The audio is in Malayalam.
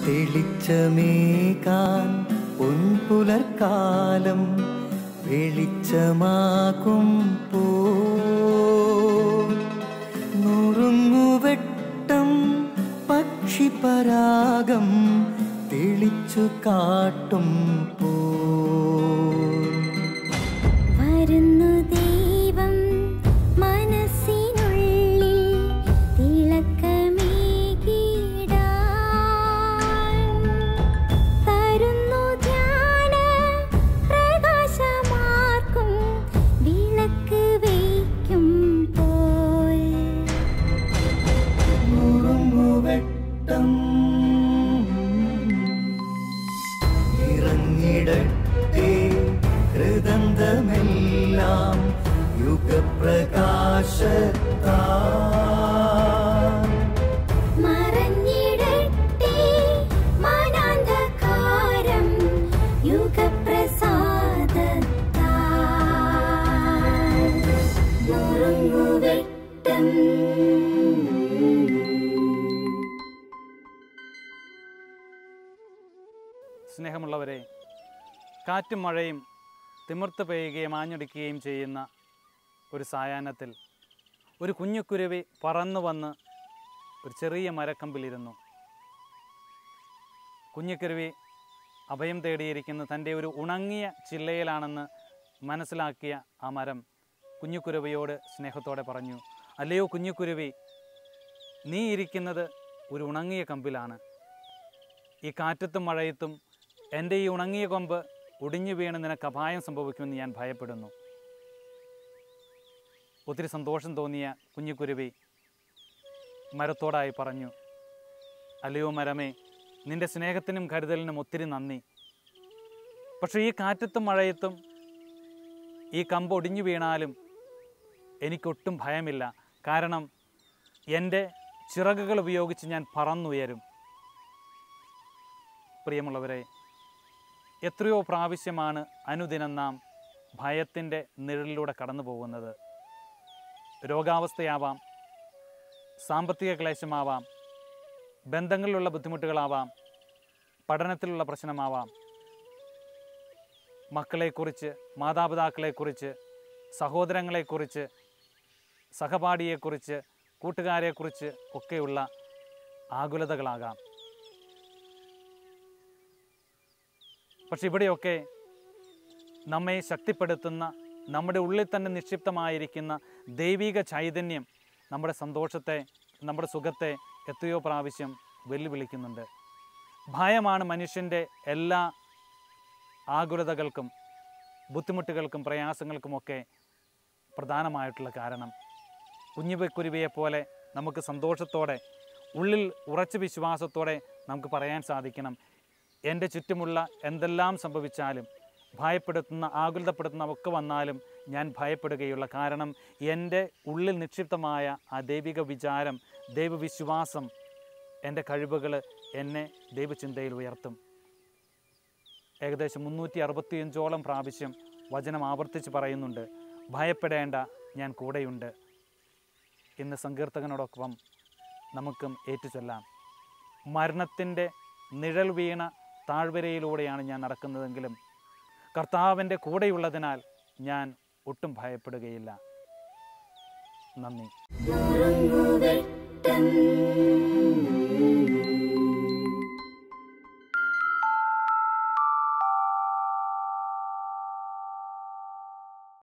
തെളിച്ചമേകാൻ പൊൻപുലർക്കാലം വെളിച്ചമാകുമ്പോ നുറുങ്ങുവെട്ടം പക്ഷിപരാഗം തെളിച്ചു കാട്ടുമ്പോ വരുന്നു ദൈവം മനസ്സിനുള്ളിൽ തിളക്കമേകിടാൻ തരുന്നു ധ്യാന പ്രകാശമാർക്കും വിളക്ക് വയ്ക്കുമ്പോൾ നുറുങ്ങുവെട്ടം ഇറങ്ങിടട്ടെ ഹൃദന്തമെല്ലാം യുഗപ്രകാശത്താൽ മറഞ്ഞിടട്ടെ മനാന്ധകാരം യുഗപ്രസാദത്താൽ നുറുങ്ങുവെട്ടം. സ്നേഹമുള്ളവരെ, കാറ്റും മഴയും തിമിർത്ത് പെയ്യുകയും ആഞ്ഞടിക്കുകയും ചെയ്യുന്ന ഒരു സായാഹ്നത്തിൽ ഒരു കുഞ്ഞുകുരുവി പറന്നു വന്ന് ഒരു ചെറിയ മരക്കമ്പിലിരുന്നു. കുഞ്ഞുകുരുവി അഭയം തേടിയിരിക്കുന്ന തൻ്റെ ഒരു ഉണങ്ങിയ ചില്ലയിലാണെന്ന് മനസ്സിലാക്കിയ ആ മരം കുഞ്ഞുകുരുവിയോട് സ്നേഹത്തോടെ പറഞ്ഞു, അല്ലയോ കുഞ്ഞുകുരുവി, നീ ഇരിക്കുന്നത് ഒരു ഉണങ്ങിയ കമ്പിലാണ്. ഈ കാറ്റത്തും മഴയത്തും എൻ്റെ ഈ ഉണങ്ങിയ കൊമ്പ് ഒടിഞ്ഞു വീണ് നിനക്ക് അപായം സംഭവിക്കുമെന്ന് ഞാൻ ഭയപ്പെടുന്നു. ഒത്തിരി സന്തോഷം തോന്നിയ കുഞ്ഞുകുരുവി മരത്തോടായി പറഞ്ഞു, അല്ലയോ മരമേ, നിൻ്റെ സ്നേഹത്തിനും കരുതലിനും ഒത്തിരി നന്ദി. പക്ഷേ ഈ കാറ്റത്തും മഴയത്തും ഈ കമ്പ് ഒടിഞ്ഞു വീണാലും എനിക്കൊട്ടും ഭയമില്ല. കാരണം എൻ്റെ ചിറകുകൾ ഉപയോഗിച്ച് ഞാൻ പറന്നുയരും. പ്രിയമുള്ളവരെ, എത്രയോ പ്രാവശ്യമാണ് അനുദിനം നാം ഭയത്തിൻ്റെ നിഴലിലൂടെ കടന്നു പോകുന്നത്. രോഗാവസ്ഥയാവാം, സാമ്പത്തിക ക്ലേശമാവാം, ബന്ധങ്ങളിലുള്ള ബുദ്ധിമുട്ടുകളാവാം, പഠനത്തിലുള്ള പ്രശ്നമാവാം, മക്കളെക്കുറിച്ച്, മാതാപിതാക്കളെക്കുറിച്ച്, സഹോദരങ്ങളെക്കുറിച്ച്, സഹപാഠിയെക്കുറിച്ച്, കൂട്ടുകാരെക്കുറിച്ച് ഒക്കെയുള്ള ആകുലതകളാകാം. പക്ഷെ ഇവിടെയൊക്കെ നമ്മെ ശക്തിപ്പെടുത്തുന്ന, നമ്മുടെ ഉള്ളിൽ തന്നെ നിക്ഷിപ്തമായിരിക്കുന്ന ദൈവിക ചൈതന്യം നമ്മുടെ സന്തോഷത്തെ, നമ്മുടെ സുഖത്തെ എത്രയോ പ്രാവശ്യം വെല്ലുവിളിക്കുന്നുണ്ട്. ഭയമാണ് മനുഷ്യൻ്റെ എല്ലാ ആകുലതകൾക്കും ബുദ്ധിമുട്ടുകൾക്കും പ്രയാസങ്ങൾക്കുമൊക്കെ പ്രധാനമായിട്ടുള്ള കാരണം. കുഞ്ഞുകുരുവിയെപ്പോലെ നമുക്ക് സന്തോഷത്തോടെ, ഉള്ളിൽ ഉറച്ച വിശ്വാസത്തോടെ നമുക്ക് പറയാൻ സാധിക്കണം, എൻ്റെ ചുറ്റുമുള്ള എന്തെല്ലാം സംഭവിച്ചാലും, ഭയപ്പെടുത്തുന്ന ആകുലതപ്പെടുത്തുന്ന ഒക്കെ വന്നാലും ഞാൻ ഭയപ്പെടുകയുള്ള. കാരണം എൻ്റെ ഉള്ളിൽ നിക്ഷിപ്തമായ ആ ദൈവിക വിചാരം, ദൈവവിശ്വാസം, എൻ്റെ കഴിവുകൾ എന്നെ ദൈവചിന്തയിൽ ഉയർത്തും. ഏകദേശം 365ഓളം പ്രാവശ്യം വചനം ആവർത്തിച്ച് പറയുന്നുണ്ട്, ഭയപ്പെടേണ്ട, ഞാൻ കൂടെയുണ്ട്. ഇന്ന് സങ്കീർത്തകനോടൊപ്പം നമുക്കും ഏറ്റുചൊല്ലാം, മരണത്തിൻ്റെ നിഴൽ വീണ താഴ്വരയിലൂടെയാണ് ഞാൻ നടക്കുന്നതെങ്കിലും കർത്താവിൻ്റെ കൂടെയുള്ളതിനാൽ ഞാൻ ഒട്ടും ഭയപ്പെടുകയില്ല. നന്ദി.